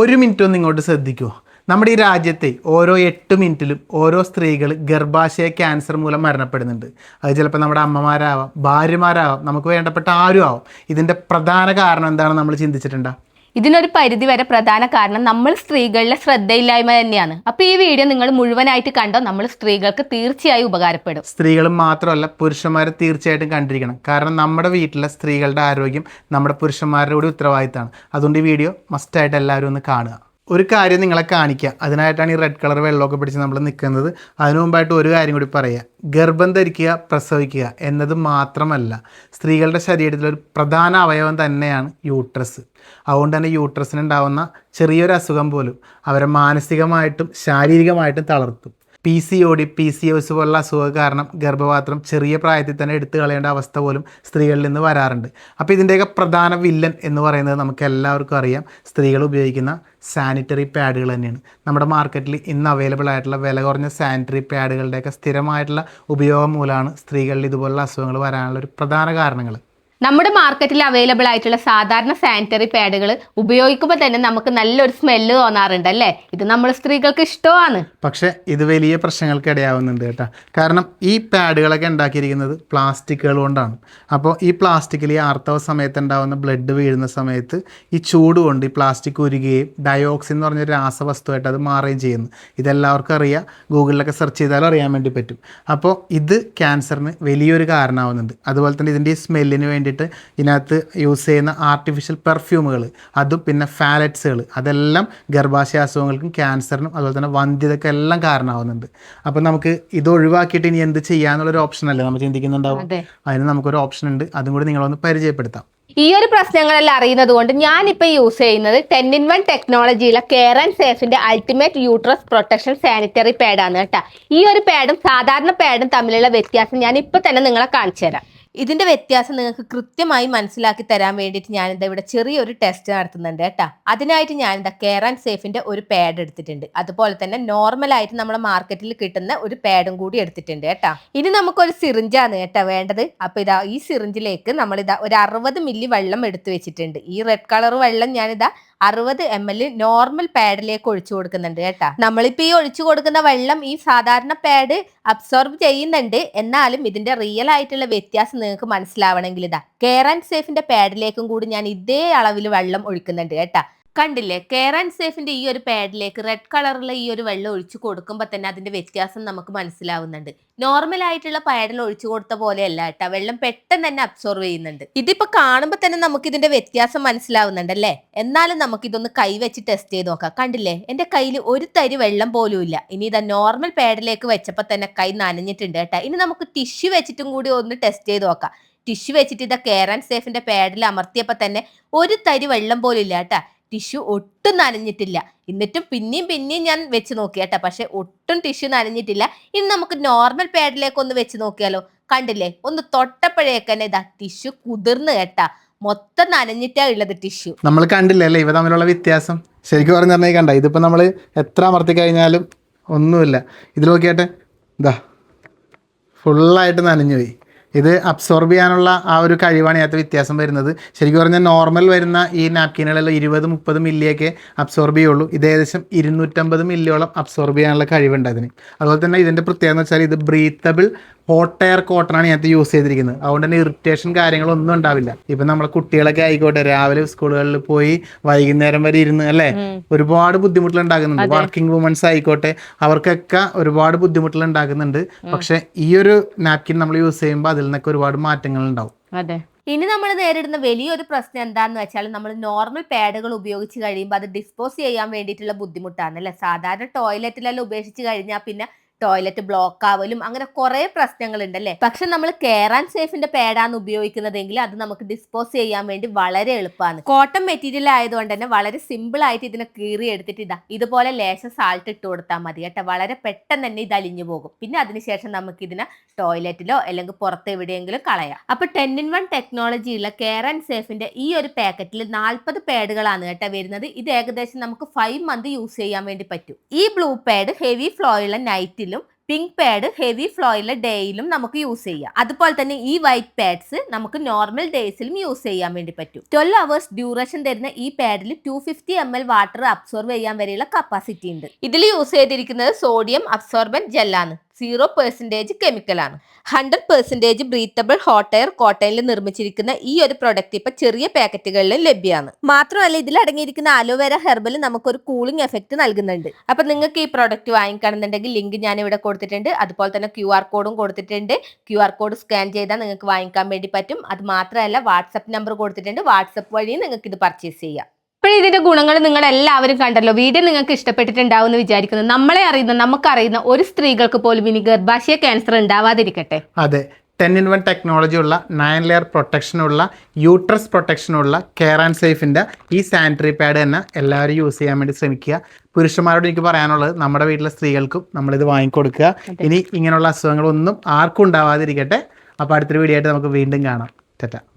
ഒരു മിനിറ്റ് ഒന്ന് ഇങ്ങോട്ട് ശ്രദ്ധിക്കുമോ? നമ്മുടെ ഈ രാജ്യത്തെ ഓരോ 8 മിനിറ്റിലും ഓരോ സ്ത്രീകൾ ഗർഭാശയ ക്യാൻസർ മൂലം മരണപ്പെടുന്നുണ്ട്. അത് ചിലപ്പോൾ നമ്മുടെ അമ്മമാരാവാം, ഭാര്യമാരാവാം, നമുക്ക് വേണ്ടപ്പെട്ട ആരും ആവാം. ഇതിൻ്റെ പ്രധാന കാരണം എന്താണെന്ന് നമ്മൾ ചിന്തിച്ചിട്ടുണ്ടോ? ഇതിനൊരു പരിധി വരെ പ്രധാന കാരണം നമ്മൾ സ്ത്രീകളിലെ ശ്രദ്ധയില്ലായ്മ തന്നെയാണ്. അപ്പൊ ഈ വീഡിയോ നിങ്ങൾ മുഴുവനായിട്ട് കണ്ടോ, നമ്മൾ സ്ത്രീകൾക്ക് തീർച്ചയായും ഉപകാരപ്പെടും. സ്ത്രീകൾ മാത്രമല്ല, പുരുഷന്മാരെ തീർച്ചയായിട്ടും കണ്ടിരിക്കണം. കാരണം നമ്മുടെ വീട്ടിലെ സ്ത്രീകളുടെ ആരോഗ്യം നമ്മുടെ പുരുഷന്മാരുടെ കൂടി ഉത്തരവാദിത്തമാണ്. അതുകൊണ്ട് ഈ വീഡിയോ മസ്റ്റായിട്ട് എല്ലാവരും ഒന്ന് കാണുക. ഒരു കാര്യം നിങ്ങളെ കാണിക്കുക, അതിനായിട്ടാണ് ഈ റെഡ് കളർ വെള്ളമൊക്കെ പിടിച്ച് നമ്മൾ നിൽക്കുന്നത്. അതിനു മുമ്പായിട്ട് ഒരു കാര്യം കൂടി പറയുക. ഗർഭം ധരിക്കുക, പ്രസവിക്കുക എന്നത് മാത്രമല്ല, സ്ത്രീകളുടെ ശരീരത്തിലൊരു പ്രധാന അവയവം തന്നെയാണ് യൂട്രസ്. അതുകൊണ്ട് തന്നെ യൂട്രസിനുണ്ടാവുന്ന ചെറിയൊരു അസുഖം പോലും അവരെ മാനസികമായിട്ടും ശാരീരികമായിട്ടും തളർത്തും. PCOD, PCOS പോലുള്ള അസുഖം കാരണം ഗർഭപാത്രം ചെറിയ പ്രായത്തിൽ തന്നെ എടുത്തു കളയേണ്ട അവസ്ഥ പോലും സ്ത്രീകളിൽ നിന്ന് വരാറുണ്ട്. അപ്പോൾ ഇതിൻ്റെയൊക്കെ പ്രധാന വില്ലൻ എന്ന് പറയുന്നത് നമുക്ക് എല്ലാവർക്കും അറിയാം, സ്ത്രീകൾ ഉപയോഗിക്കുന്ന സാനിറ്ററി പാഡുകൾ തന്നെയാണ്. നമ്മുടെ മാർക്കറ്റിൽ ഇന്ന് അവൈലബിൾ ആയിട്ടുള്ള വില കുറഞ്ഞ സാനിറ്ററി പാഡുകളുടെയൊക്കെ സ്ഥിരമായിട്ടുള്ള ഉപയോഗം മൂലമാണ് സ്ത്രീകളിൽ ഇതുപോലുള്ള അസുഖങ്ങൾ വരാനുള്ള ഒരു പ്രധാന കാരണങ്ങൾ. നമ്മുടെ മാർക്കറ്റിൽ അവൈലബിൾ ആയിട്ടുള്ള സാധാരണ സാനിറ്ററി പാഡുകൾ ഉപയോഗിക്കുമ്പോൾ തന്നെ നമുക്ക് നല്ലൊരു സ്മെല്ല് തോന്നാറുണ്ട് അല്ലേ? ഇത് നമ്മൾ സ്ത്രീകൾക്ക് ഇഷ്ടമാണ്. പക്ഷെ ഇത് വലിയ പ്രശ്നങ്ങൾക്ക് ഇടയാവുന്നുണ്ട് കേട്ടോ. കാരണം ഈ പാഡുകളൊക്കെ ഉണ്ടാക്കിയിരിക്കുന്നത് പ്ലാസ്റ്റിക്കുകൾ കൊണ്ടാണ്. അപ്പോൾ ഈ പ്ലാസ്റ്റിക്കിൽ ഈ ആർത്തവ സമയത്ത് ഉണ്ടാകുന്ന ബ്ലഡ് വീഴുന്ന സമയത്ത് ഈ ചൂട് കൊണ്ട് ഈ പ്ലാസ്റ്റിക് ഉരുകുകയും ഡയോക്സിൻ എന്ന് പറഞ്ഞൊരു രാസവസ്തുവായിട്ട് അത് മാറുകയും ചെയ്യുന്നു. ഇതെല്ലാവർക്കും അറിയാം, ഗൂഗിളിലൊക്കെ സെർച്ച് ചെയ്താലും അറിയാൻ വേണ്ടി പറ്റും. അപ്പോൾ ഇത് ക്യാൻസറിന് വലിയൊരു കാരണമാവുന്നുണ്ട്. അതുപോലെ തന്നെ ഇതിൻ്റെ ഈ സ്മെല്ലിന് വേണ്ടി ഇതിനകത്ത് യൂസ് ചെയ്യുന്ന ആർട്ടിഫിഷ്യൽ പെർഫ്യൂമുകൾ, അതും പിന്നെ ഫാലറ്റ്സുകൾ, അതെല്ലാം ഗർഭാശയ അസുഖങ്ങൾക്കും ക്യാൻസറിനും അതുപോലെ തന്നെ വന്ധ്യതയ്ക്കും എല്ലാം കാരണമാവുന്നുണ്ട്. അപ്പം നമുക്ക് ഇത് ഒഴിവാക്കിയിട്ട് ഇനി എന്ത് ചെയ്യാന്നുള്ളൊരു ഓപ്ഷൻ അല്ലേ നമ്മൾ ചിന്തിക്കുന്നുണ്ടാവും. അതിന് നമുക്കൊരു ഓപ്ഷൻ ഉണ്ട്, അതും കൂടി നിങ്ങളൊന്ന് പരിചയപ്പെടുത്താം. ഈ ഒരു പ്രശ്നങ്ങളെല്ലാം അറിയുന്നത് കൊണ്ട് ഞാനിപ്പോൾ യൂസ് ചെയ്യുന്നത് 10-in-1 ടെക്നോളജിയിലെ കെയർ ആൻഡ് സേഫിന്റെ അൾട്ടിമേറ്റ് യൂട്രസ് പ്രൊട്ടക്ഷൻ സാനിറ്ററി പാഡാണ് കേട്ടോ. ഈ ഒരു പാഡും സാധാരണ പാഡും തമ്മിലുള്ള വ്യത്യാസം ഞാൻ ഇപ്പോൾ തന്നെ നിങ്ങളെ കാണിച്ചു തരാം. ഇതിന്റെ വ്യത്യാസം നിങ്ങൾക്ക് കൃത്യമായി മനസ്സിലാക്കി തരാൻ വേണ്ടിയിട്ട് ഞാനിതാ ഇവിടെ ചെറിയൊരു ടെസ്റ്റ് നടത്തുന്നുണ്ട് കേട്ടോ. അതിനായിട്ട് ഞാനിതാ കെയർ ആൻഡ് സേഫിന്റെ ഒരു പാഡ് എടുത്തിട്ടുണ്ട്. അതുപോലെ തന്നെ നോർമലായിട്ട് നമ്മുടെ മാർക്കറ്റിൽ കിട്ടുന്ന ഒരു പാഡും കൂടി എടുത്തിട്ടുണ്ട് കേട്ടോ. ഇനി നമുക്കൊരു സിറിഞ്ചാണ് കേട്ടോ വേണ്ടത്. അപ്പൊ ഇതാ ഈ സിറിഞ്ചിലേക്ക് നമ്മളിതാ ഒരു 60 മില്ലി വെള്ളം എടുത്തു വെച്ചിട്ടുണ്ട്. ഈ റെഡ് കളർ വെള്ളം ഞാനിതാ 60 ml നോർമൽ പാഡിലേക്ക് ഒഴിച്ചു കൊടുക്കുന്നുണ്ട് കേട്ടോ. നമ്മളിപ്പോൾ ഈ ഒഴിച്ചു കൊടുക്കുന്ന വെള്ളം ഈ സാധാരണ പാഡ് അബ്സോർബ് ചെയ്യുന്നുണ്ട്. എന്നാലും ഇതിന്റെ റിയൽ ആയിട്ടുള്ള വ്യത്യാസം നിങ്ങൾക്ക് മനസ്സിലാവണമെങ്കിൽ ഇതാ കെയർ ആൻഡ് സേഫിന്റെ പാഡിലേക്കും കൂടി ഞാൻ ഇതേ അളവിൽ വെള്ളം ഒഴിക്കുന്നുണ്ട് കേട്ടോ. കണ്ടില്ലേ, കെയർ ആൻഡ് സേഫിന്റെ ഈ ഒരു പാഡിലേക്ക് റെഡ് കളറുള്ള ഈ ഒരു വെള്ളം ഒഴിച്ചു കൊടുക്കുമ്പോൾ തന്നെ അതിന്റെ വ്യത്യാസം നമുക്ക് മനസ്സിലാവുന്നുണ്ട്. നോർമൽ ആയിട്ടുള്ള പാഡിൽ ഒഴിച്ചു കൊടുത്ത പോലെയല്ല കേട്ടോ, വെള്ളം പെട്ടെന്ന് തന്നെ അബ്സോർവ് ചെയ്യുന്നുണ്ട്. ഇതിപ്പോ കാണുമ്പോൾ തന്നെ നമുക്ക് ഇതിന്റെ വ്യത്യാസം മനസ്സിലാവുന്നുണ്ട് അല്ലേ? എന്നാലും നമുക്ക് ഇതൊന്ന് കൈവച്ച് ടെസ്റ്റ് ചെയ്ത് നോക്കാം. കണ്ടില്ലേ, എന്റെ കയ്യിൽ ഒരു തരി വെള്ളം പോലും ഇല്ല. ഇനി ഇതാ നോർമൽ പാഡിലേക്ക് വെച്ചപ്പോൾ തന്നെ കൈ നനഞ്ഞിട്ടുണ്ട് കേട്ടോ. ഇനി നമുക്ക് ടിഷ്യൂ വെച്ചിട്ടും കൂടി ഒന്ന് ടെസ്റ്റ് ചെയ്ത് നോക്കാം. ടിഷ്യൂ വെച്ചിട്ട് ഇതാ കെയർ ആൻഡ് സേഫിന്റെ പാഡിൽ അമർത്തിയപ്പോൾ തന്നെ ഒരു തരി വെള്ളം പോലും ഇല്ല കേട്ടോ. ടിഷ്യൂ ഒട്ടും നനഞ്ഞിട്ടില്ല. എന്നിട്ടും പിന്നെയും ഞാൻ വെച്ച് നോക്കി കേട്ടോ, പക്ഷെ ഒട്ടും ടിഷ്യൂ നനഞ്ഞിട്ടില്ല. ഇനി നമുക്ക് നോർമൽ പാഡിലേക്ക് ഒന്ന് വെച്ച് നോക്കിയാലോ. കണ്ടില്ലേ, ഒന്ന് തൊട്ടപ്പോഴേക്കന്നെ ഇതാ ടിഷ്യൂ കുതിർന്ന് കേട്ടാ, മൊത്തം നനഞ്ഞിട്ടാ ഉള്ളത് ടിഷ്യൂ. നമ്മൾ കണ്ടില്ലേ അല്ലേ ഇവ തമ്മിലുള്ള വ്യത്യാസം? ശരിക്കും പറഞ്ഞാൽ കണ്ട, ഇതിപ്പോൾ നമ്മൾ എത്ര അമർത്തി കഴിഞ്ഞാലും ഒന്നുമില്ല. ഇതിൽ നോക്കിയാട്ടെ, ഇതാ ഫുള്ളായിട്ട് നനഞ്ഞു പോയി. ഇത് അബ്സോർബ് ചെയ്യാനുള്ള ആ ഒരു കഴിവാണ് ഇതിനകത്ത് വ്യത്യാസം വരുന്നത്. ശരിക്കും പറഞ്ഞാൽ നോർമൽ വരുന്ന ഈ നാപ്കിനുകളെല്ലാം 20-30 മില്ലിയൊക്കെ അബ്സോർബ് ചെയ്യുള്ളൂ. ഇത് ഏകദേശം 250 മില്ലിയോളം അബ്സോർബ് ചെയ്യാനുള്ള കഴിവുണ്ട് അതിന്. അതുപോലെ തന്നെ ഇതിൻ്റെ പ്രത്യേകത എന്ന് വെച്ചാൽ ഇത് ബ്രീത്തബിൾ ഹോട്ട് എയർ കോട്ടനാണ് ഇതിനകത്ത് യൂസ് ചെയ്തിരിക്കുന്നത്. അതുകൊണ്ട് തന്നെ ഇറിറ്റേഷൻ കാര്യങ്ങളൊന്നും ഉണ്ടാവില്ല. ഇപ്പം നമ്മളെ കുട്ടികളൊക്കെ ആയിക്കോട്ടെ, രാവിലെ സ്കൂളുകളിൽ പോയി വൈകുന്നേരം വരെ ഇരുന്ന് അല്ലേ ഒരുപാട് ബുദ്ധിമുട്ടുകൾ ഉണ്ടാക്കുന്നുണ്ട്. വർക്കിംഗ് വുമൻസ് ആയിക്കോട്ടെ, അവർക്കൊക്കെ ഒരുപാട് ബുദ്ധിമുട്ടുകൾ ഉണ്ടാക്കുന്നുണ്ട്. പക്ഷെ ഈ ഒരു നാപ്കിൻ നമ്മൾ യൂസ് ചെയ്യുമ്പോൾ അതിൽ നിന്നൊക്കെ ഒരുപാട് മാറ്റങ്ങൾ ഉണ്ടാവും. അതെ. ഇനി നമ്മൾ നേരിടുന്ന വലിയൊരു പ്രശ്നം എന്താന്ന് വെച്ചാൽ, നമ്മൾ നോർമൽ പാഡുകൾ ഉപയോഗിച്ച് കഴിയുമ്പോൾ അത് ഡിസ്പോസ് ചെയ്യാൻ വേണ്ടിയിട്ടുള്ള ബുദ്ധിമുട്ടാണ് അല്ലെ. സാധാരണ ടോയ്ലറ്റിലെല്ലാം ഉപേക്ഷിച്ച് കഴിഞ്ഞാൽ പിന്നെ ടോയ്ലറ്റ് ബ്ലോക്ക് ആവലും അങ്ങനെ കുറെ പ്രശ്നങ്ങൾ ഉണ്ടല്ലേ. പക്ഷെ നമ്മൾ കെയർ ആൻഡ് സേഫിന്റെ പാഡാണ് ഉപയോഗിക്കുന്നതെങ്കിൽ അത് നമുക്ക് ഡിസ്പോസ് ചെയ്യാൻ വേണ്ടി വളരെ എളുപ്പമാണ്. കോട്ടൺ മെറ്റീരിയൽ ആയതുകൊണ്ട് തന്നെ വളരെ സിമ്പിൾ ആയിട്ട് ഇതിനെ കീറി എടുത്തിട്ട് ഇതുപോലെ ലേശം സാൾട്ട് ഇട്ട് കൊടുത്താൽ മതി കേട്ടോ. വളരെ പെട്ടെന്ന് തന്നെ ഇത് അലിഞ്ഞു പോകും. പിന്നെ അതിനുശേഷം നമുക്ക് ഇതിനെ ടോയ്ലറ്റിലോ അല്ലെങ്കിൽ പുറത്ത് എവിടെയെങ്കിലും കളയാം. അപ്പൊ 10-in-1 ടെക്നോളജിയുള്ള കെയർ ആൻഡ് സേഫിന്റെ ഈ ഒരു പാക്കറ്റിൽ 40 പാഡുകളാണ് കേട്ടോ വരുന്നത്. ഇത് ഏകദേശം നമുക്ക് 5 months യൂസ് ചെയ്യാൻ വേണ്ടി പറ്റും. ഈ ബ്ലൂ പാഡ് ഹെവി ഫ്ലോ ഉള്ള നൈറ്റിൽ പിങ്ക് പാഡ് ഹെവി ഫ്ലോയിലെ ഡേയിലും നമുക്ക് യൂസ് ചെയ്യാം. അതുപോലെ തന്നെ ഈ വൈറ്റ് പാഡ്സ് നമുക്ക് നോർമൽ ഡേയ്സിലും യൂസ് ചെയ്യാൻ വേണ്ടി പറ്റും. 12 hours ഡ്യൂറേഷൻ തരുന്ന ഈ പാഡിൽ 250 ml വാട്ടർ അബ്സോർവ് ചെയ്യാൻ വരെയുള്ള കപ്പാസിറ്റി ഉണ്ട്. ഇതിൽ യൂസ് ചെയ്തിരിക്കുന്നത് സോഡിയം അബ്സോർബന്റ് ജെല്ലാണ്. 0% കെമിക്കലാണ്. 100% ബ്രീത്തബിൾ ഹോട്ട് എയർ കോട്ടണിൽ നിർമ്മിച്ചിരിക്കുന്ന ഈ ഒരു പ്രൊഡക്റ്റ് ഇപ്പൊ ചെറിയ പാക്കറ്റുകളിലും ലഭ്യമാണ്. മാത്രമല്ല ഇതിൽ അടങ്ങിയിരിക്കുന്ന അലോവേര ഹെർബൽ നമുക്കൊരു കൂളിംഗ് എഫക്ട് നൽകുന്നുണ്ട്. അപ്പൊ നിങ്ങൾക്ക് ഈ പ്രൊഡക്റ്റ് വാങ്ങിക്കണമെന്നുണ്ടെങ്കിൽ ലിങ്ക് ഞാൻ ഇവിടെ കൊടുത്തിട്ടുണ്ട്. അതുപോലെ തന്നെ QR കോഡും കൊടുത്തിട്ടുണ്ട്. QR കോഡ് സ്കാൻ ചെയ്താൽ നിങ്ങൾക്ക് വാങ്ങിക്കാൻ വേണ്ടി പറ്റും. അത് മാത്രമല്ല വാട്സപ്പ് നമ്പർ കൊടുത്തിട്ടുണ്ട്. വാട്സപ്പ് വഴി നിങ്ങൾക്ക് ഇത് പർച്ചേസ് ചെയ്യാം. ഇപ്പോൾ ഇതിന്റെ ഗുണങ്ങൾ നിങ്ങൾ എല്ലാവരും കണ്ടല്ലോ. വീഡിയോ നിങ്ങൾക്ക് ഇഷ്ടപ്പെട്ടിട്ടുണ്ടാവും എന്ന് വിചാരിക്കുന്നു. നമുക്കറിയുന്ന ഒരു സ്ത്രീകൾക്ക് പോലും ഇനി ഗർഭാശയ ക്യാൻസർ ഉണ്ടാവാതിരിക്കട്ടെ. അതെ, 10-in-1 ടെക്നോളജി ഉള്ള 9 ലെയർ പ്രൊട്ടക്ഷനുള്ള യൂട്രസ് പ്രൊട്ടക്ഷനുള്ള കെയർ ആൻഡ് സേഫിൻ്റെ ഈ സാനിറ്ററി പാഡ് തന്നെ എല്ലാവരും യൂസ് ചെയ്യാൻ വേണ്ടി ശ്രമിക്കുക. പുരുഷന്മാരോട് എനിക്ക് പറയാനുള്ളത് നമ്മുടെ വീട്ടിലെ സ്ത്രീകൾക്കും നമ്മളിത് വാങ്ങിക്കൊടുക്കുക. ഇനി ഇങ്ങനെയുള്ള അസുഖങ്ങളൊന്നും ആർക്കും ഉണ്ടാവാതിരിക്കട്ടെ. അപ്പോൾ അടുത്തൊരു വീഡിയോ ആയിട്ട് നമുക്ക് വീണ്ടും കാണാം. ടാറ്റാ.